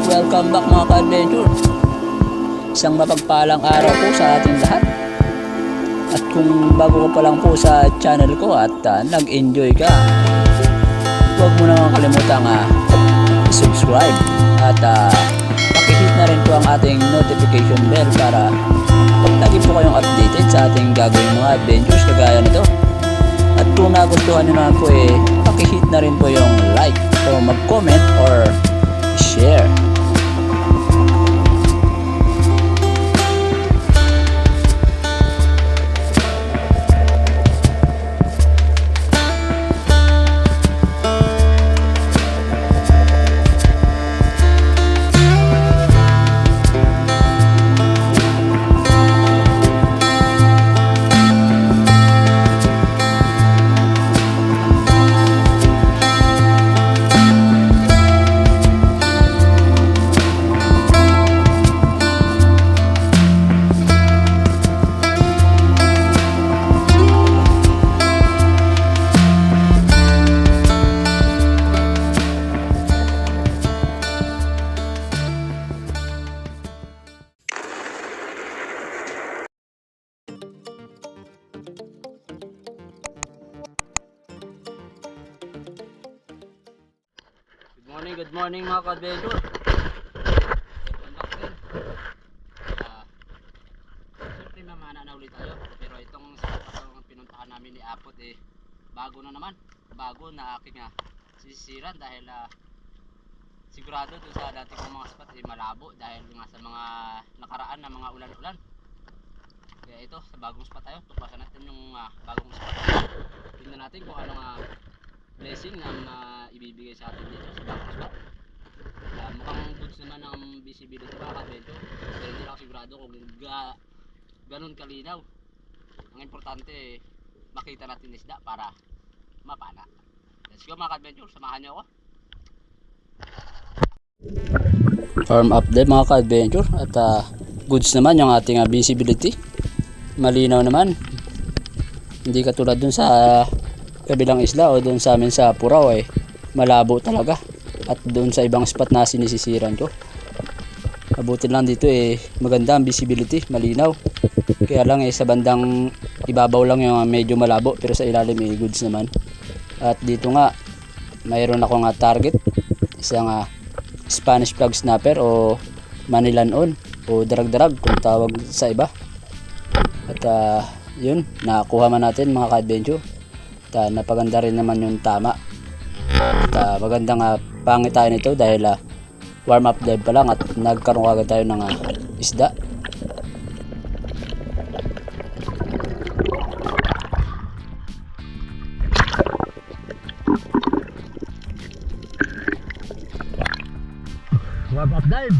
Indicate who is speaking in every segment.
Speaker 1: welcome back mga ka-adventure. Isang mapagpalang araw po sa ating lahat. At kung bago ka pa lang po sa channel ko at nag-enjoy ka, huwag mo naman kalimutang subscribe at pakihit na rin po ang ating notification bell para lagi po kayong updated sa ating gagawin mga adventures kagaya nito. At kung nagustuhan nyo naman po pakihit na rin po yung like o mag-comment or share. Good morning mga ka-adventure. Siyempre mamana na ulit tayo. Pero itong sa pinuntahan namin ni Apot bago na naman. Bago na aking sisiran dahil sigurado doon sa dati kong mga spot malabo dahil nga sa mga nakaraan na mga ulan-ulan. Kaya ito sa bagong spot tayo. Tuklasan natin yung bagong spot. Tingnan natin kung anong blessing na ibibigay sa atin dito sa bagong spot. Mukhang goods naman ang visibility para ka-adventure. Pero hindi lang sigurado kung ganun kalinaw. Ang importante makita natin isda para mapana. Let's go mga ka-adventure, samahan nyo ako. Farm update mga ka-adventure. At goods naman yung ating visibility. Malinaw naman. Hindi katulad dun sa kabilang isla o doon sa amin sa Purao malabo talaga. At doon sa ibang spot na sinisisiran ko, abutin lang dito maganda ang visibility, malinaw. Kaya lang sa bandang ibabaw lang yung medyo malabo, pero sa ilalim goods naman. At dito nga mayroon akong target, isang Spanish flag snapper o Manilanon o darag-darag kung tawag sa iba. At yun, nakuha man natin mga ka-adventure. Napaganda rin naman yung tama. At magandang pangit tayo nito dahil warm up dive pa lang at nagkaroon agad tayo ng isda. Warm up dive.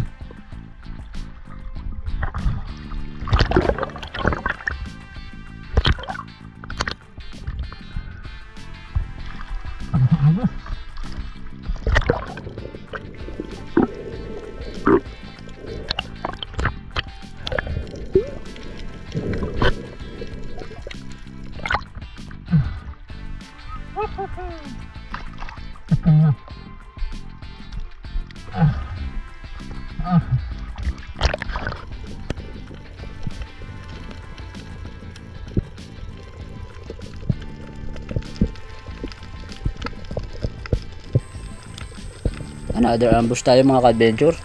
Speaker 1: Another ambush tayo mga ka-adventure.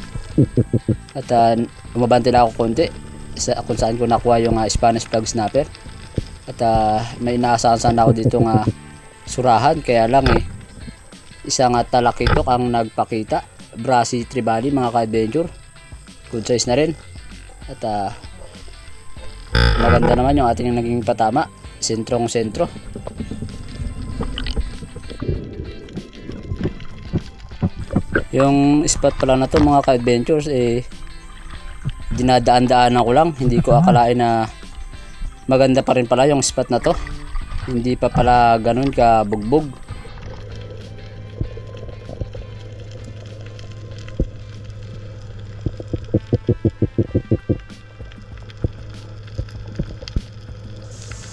Speaker 1: At umabante na ako konti kung saan ko nakuha yung Spanish flag snapper. At may inaasahan sana ako dito surahan, kaya lang isang talakitok ang nagpakita. Brasi tribali mga ka-adventure, good size na rin. At maganda naman yung ating naging patama, sentrong sentro. Yung spot pala na to mga ka-adventures dinadaan-daanan ko lang, hindi ko akalain na maganda pa rin pala yung spot na to. Hindi pa pala ganun ka bugbog.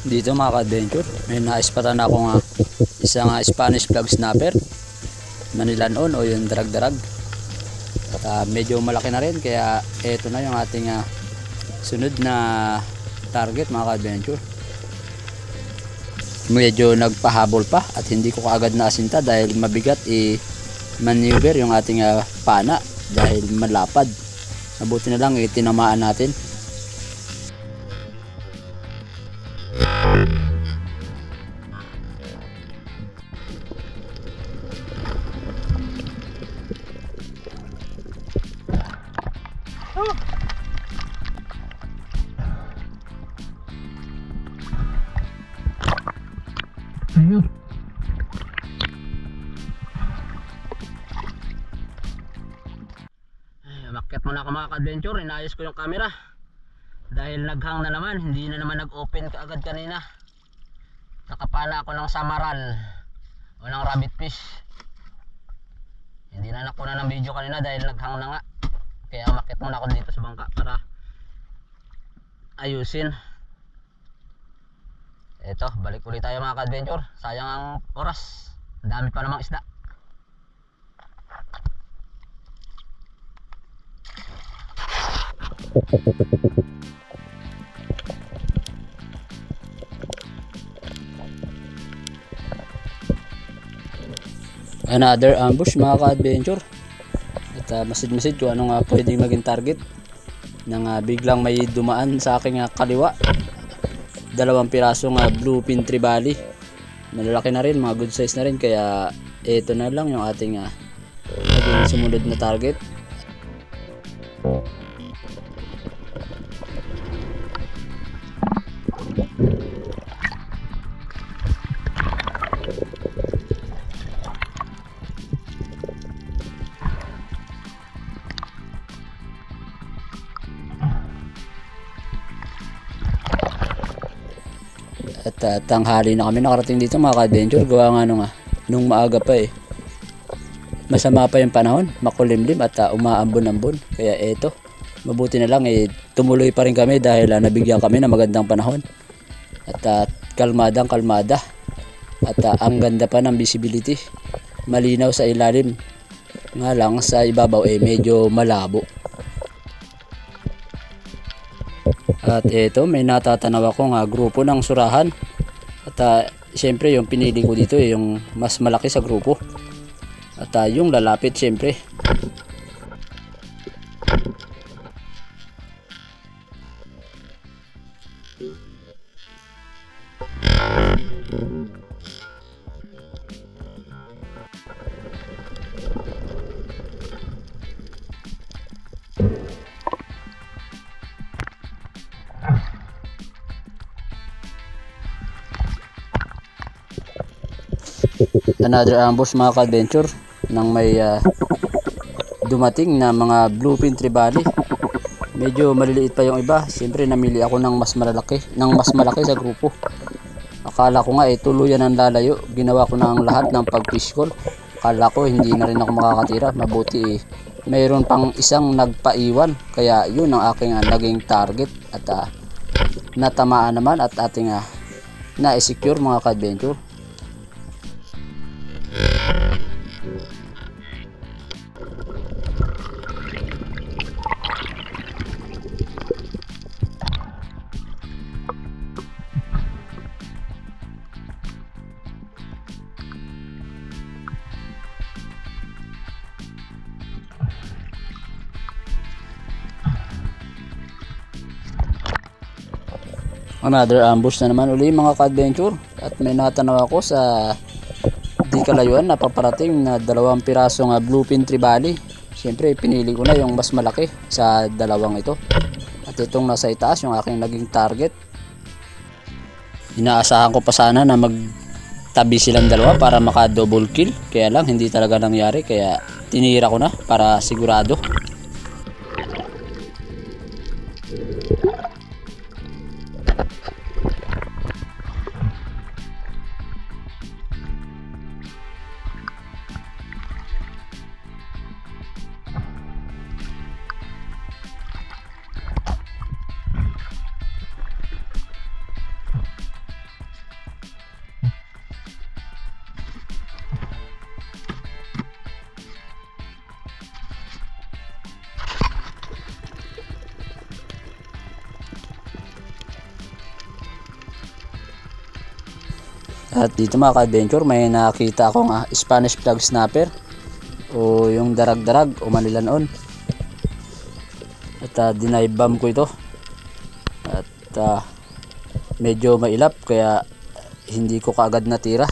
Speaker 1: Dito mga ka-adventure may naispatan ako isang Spanish flag snapper, Manilanon o yung darag-darag. At medyo malaki na rin, kaya eto na yung ating sunod na target mga ka-adventure. Medyo nagpahabol pa at hindi ko kaagad naasinta dahil mabigat maneuver yung ating pana dahil malapad. Mabuti na lang tinamaan natin. Umakyat muna ako mga ka-adventure, inayos ko yung camera dahil naghang na naman, hindi na naman nag-open kaagad kanina. Nakapala ako ng samaral o ng rabbit fish. Hindi na nakuha ng video kanina dahil naghang na nga, kaya umakyat muna ako dito sa bangka para ayusin. Eto, balik ulit tayo mga ka-adventure, sayang ang oras, dami pa namang isda. Another ambush mga ka-adventure. At masid-masid kung ano nga pwedeng maging target nang biglang may dumaan sa aking kaliwa. 2 pirasong bluefin trevally. Malalaki na rin, mga good size na rin, kaya ito na lang yung ating maging sumunod na target. At tanghali na kami nakarating dito mga ka-adventure. Gawa nga nung maaga pa masama pa yung panahon, makulimlim at umaambon-ambon. Kaya eto, mabuti na lang tumuloy pa rin kami dahil nabigyan kami ng magandang panahon. At kalmadang kalmada. At ang ganda pa ng visibility. Malinaw sa ilalim. Nga lang sa ibabaw medyo malabo. At eto, may natatanaw akong grupo ng surahan. At siyempre yung pinili ko dito yung mas malaki sa grupo. At yung lalapit siyempre. Another ambush mga ka-adventure nang may dumating na mga bluefin trevally. Medyo maliliit pa yung iba. Siyempre namili ako ng mas malaki sa grupo. Akala ko nga tuluyan ang lalayo. Ginawa ko na ang lahat ng pag-fish call. Akala ko hindi na rin ako makakatira. Mabuti mayroon pang isang nagpaiwan. Kaya yun ang aking naging target. At natamaan naman at ating na-secure mga ka-adventure. Another ambush na naman uli mga ka-adventure. At may natanaw ako sa di kalayuan na paparating na 2 pirasong bluefin trevally. Siyempre pinili ko na yung mas malaki sa dalawang ito. At itong nasa itaas yung aking naging target. Inaasahan ko pa sana na magtabi silang dalawa para maka double kill. Kaya lang hindi talaga nangyari, kaya tinira ko na para sigurado. At dito mga ka-adventure, may nakita akong Spanish flag snapper o yung darag-darag o manilanon. At dinaibam ko ito. At medyo mailap kaya hindi ko kaagad natira.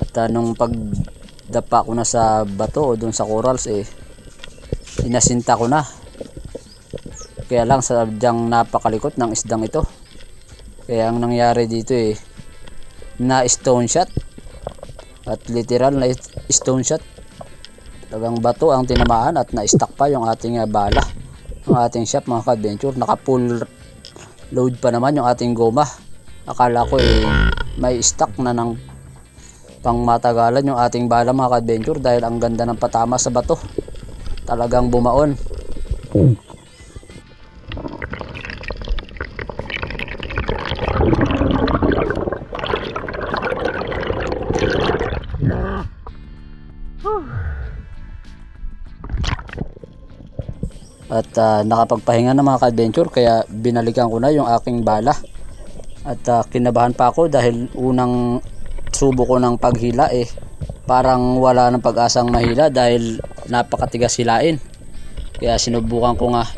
Speaker 1: At nung pagdapa ko na sa bato o dun sa corals, inasinta ko na. Kaya lang sadyang napakalikot ng isdang ito. Kaya ang nangyari dito na stone shot. At literal na stone shot. Talagang bato ang tinamaan at na-stuck pa yung ating bala. Ang ating shot mga ka-adventure. Naka full load pa naman yung ating goma. Akala ko may stuck na ng pangmatagalan yung ating bala mga ka-adventure dahil ang ganda ng patama sa bato. Talagang bumaon. At nakapagpahinga na mga ka-adventure kaya binalikan ko na yung aking bala. At kinabahan pa ako dahil unang subo ko ng paghila parang wala ng pag-asang mahila dahil napakatigas hilain. Kaya sinubukan ko nga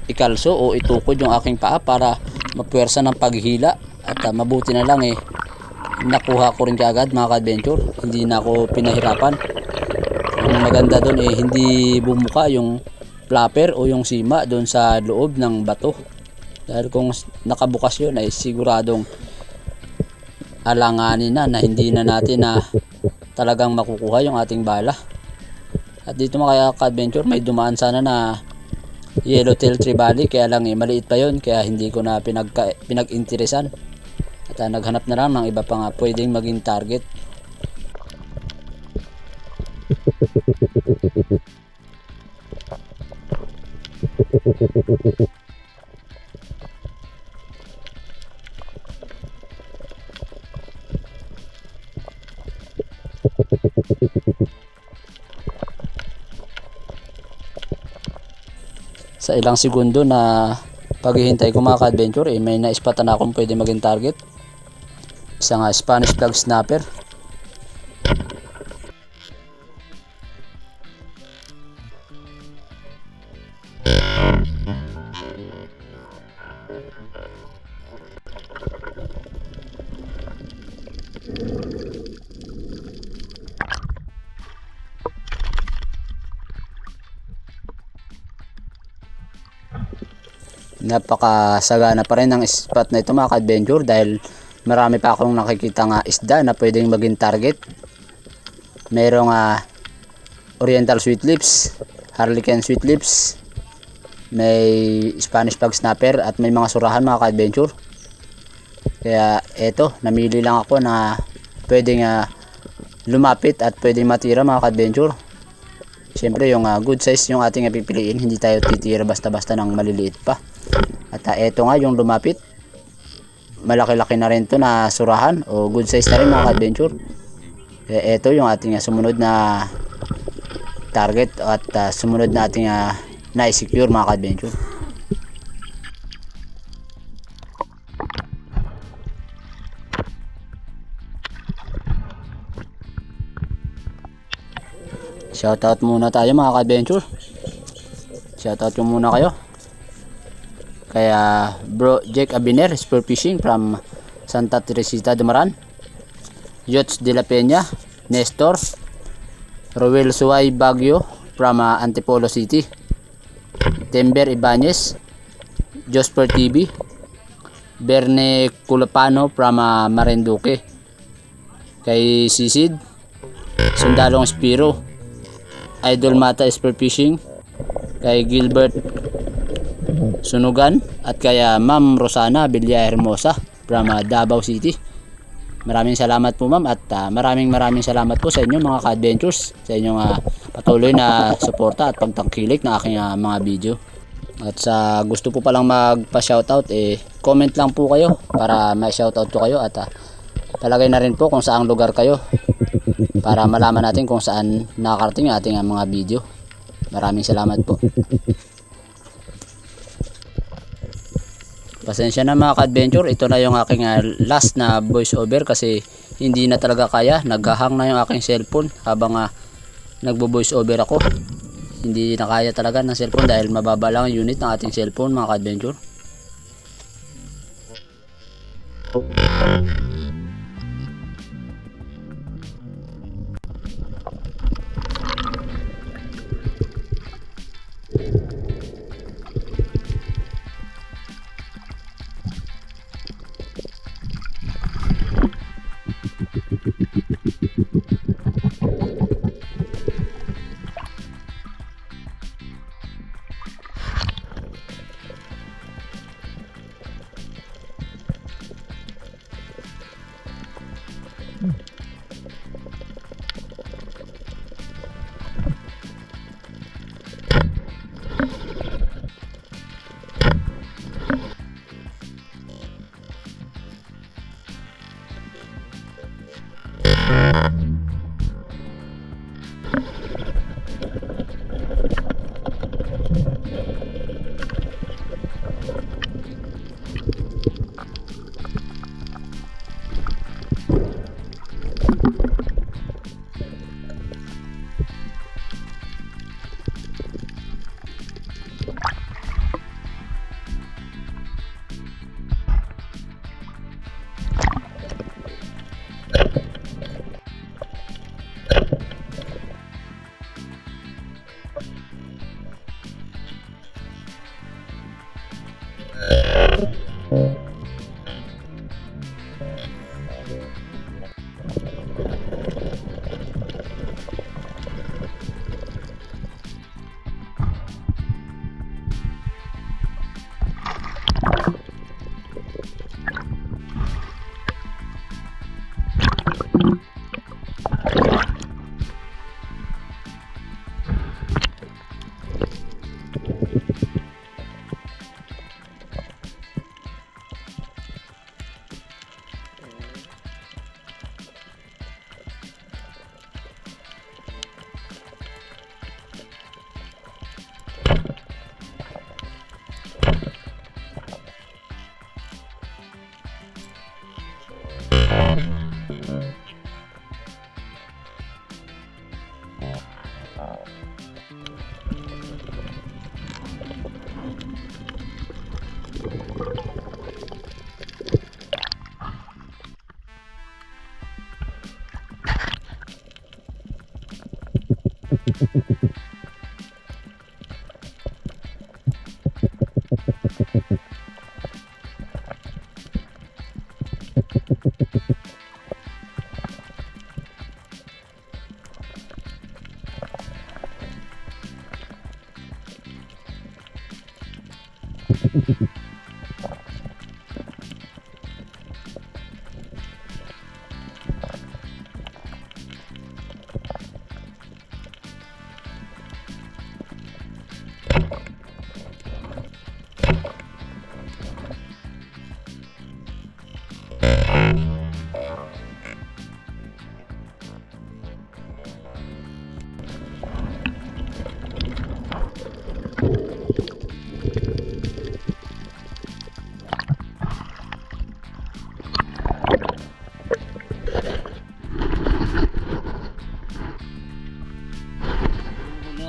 Speaker 1: ikalso o itukod yung aking paa para mapuwersa ng paghila. At mabuti na lang nakuha ko rin kaagad mga ka-adventure. Hindi na ako pinahirapan. Ang maganda doon hindi bumuka yung flapper o yung sima doon sa loob ng bato. Dahil kung nakabukas yun siguradong alanganin na hindi na natin talagang makukuha yung ating bala. At dito mga ka-adventure may dumaan sana na yellowtail trevally kaya lang maliit pa yun kaya hindi ko na pinag-interesan. At naghanap na lang ng iba pang pwedeng maging target. Sa ilang segundo na paghihintay ko mga ka-adventure may naispatan na akong pwede maging target. Isang Spanish flag snapper. Napakasagana pa rin ng spot na ito mga ka-adventure dahil marami pa akong nakikita isda na pwedeng maging target. Merong oriental sweet lips, harlequin sweet lips, may Spanish flag snapper at may mga surahan mga ka-adventure. Kaya eto, namili lang ako na pwedeng lumapit at pwedeng matira mga ka-adventure. Siyempre yung good size yung ating pipiliin, hindi tayo titira basta-basta ng maliliit pa. At eto nga yung lumapit, malaki-laki na rin to na surahan o good size na rin mga ka-adventure. Eto yung ating sumunod na target at sumunod na ating na-secure mga ka-adventure. Shoutout muna tayo mga ka-adventure. Shoutout yung muna kayo. Kaya bro Jake Abiner, Spear Fishing from Santa Teresita Dumaran, Yots de la Peña, Nestor, Roel Suay Baguio from Antipolo City, Tember Ibanez, Josper TV, Berne Culapano from Marinduque, kay Sisid, Sundalong Spiro, Idol Mata Spear Fishing, kay Gilbert Sunugan at kaya Ma'am Rosana Villa Hermosa from Davao City. Maraming salamat po ma'am at maraming salamat po sa inyo mga ka-adventures sa inyong patuloy na suporta at pagtangkilik ng aking mga video. At sa gusto po palang magpa-shoutout comment lang po kayo para ma-shoutout ko kayo at palagay na rin po kung saang lugar kayo para malaman natin kung saan nakakarating ang ating mga video. Maraming salamat po. Pasensya na mga ka-adventure, ito na yung aking last na voice over kasi hindi na talaga kaya, naghahang na yung aking cellphone habang nagbo-voice over ako. Hindi na kaya talaga ng cellphone dahil mababa lang ang unit ng ating cellphone mga ka-adventure.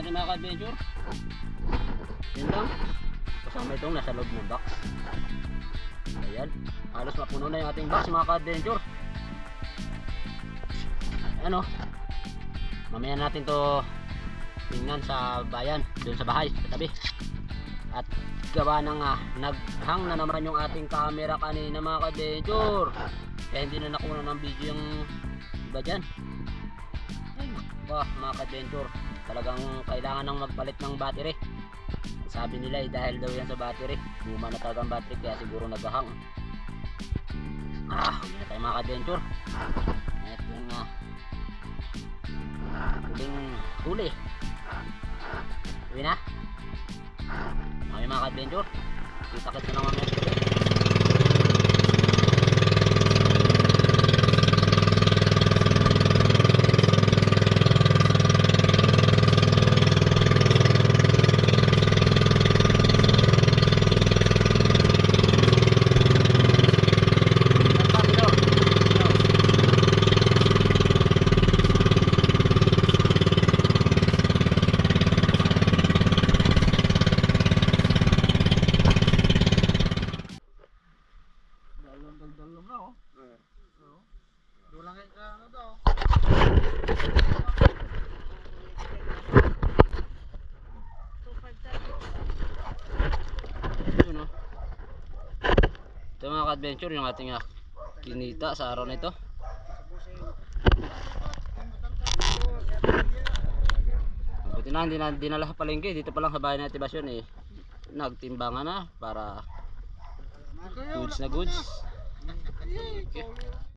Speaker 1: Mga ka-adventure, yun lang, kasama itong nasa loob ng box. Ayan, halos mapuno na yung ating box mga ka-adventure. Ano, mamaya natin to tingnan sa bayan, doon sa bahay, sa tabi. At gawa ng naghang na naman yung ating camera kanina mga ka-adventure, kaya hindi na nakuha ng video yung iba dyan. Bah mga ka-adventure, talagang kailangan nang magpalit ng battery. Sabi nila dahil daw yan sa battery, luma na talagang battery kaya siguro naghahang. Hindi na tayo mga ka-adventure. Ito yung huling huli. Uwi na. Okay mga ka-adventure, kita-kits na naman yan. ka-adventure yung ating kinita sa araw na ito. Buti na hindi na dinala sa palengke, dito pa lang sa bahay natin Basyon eh. Nagtimbangan na para goods na goods. Okay.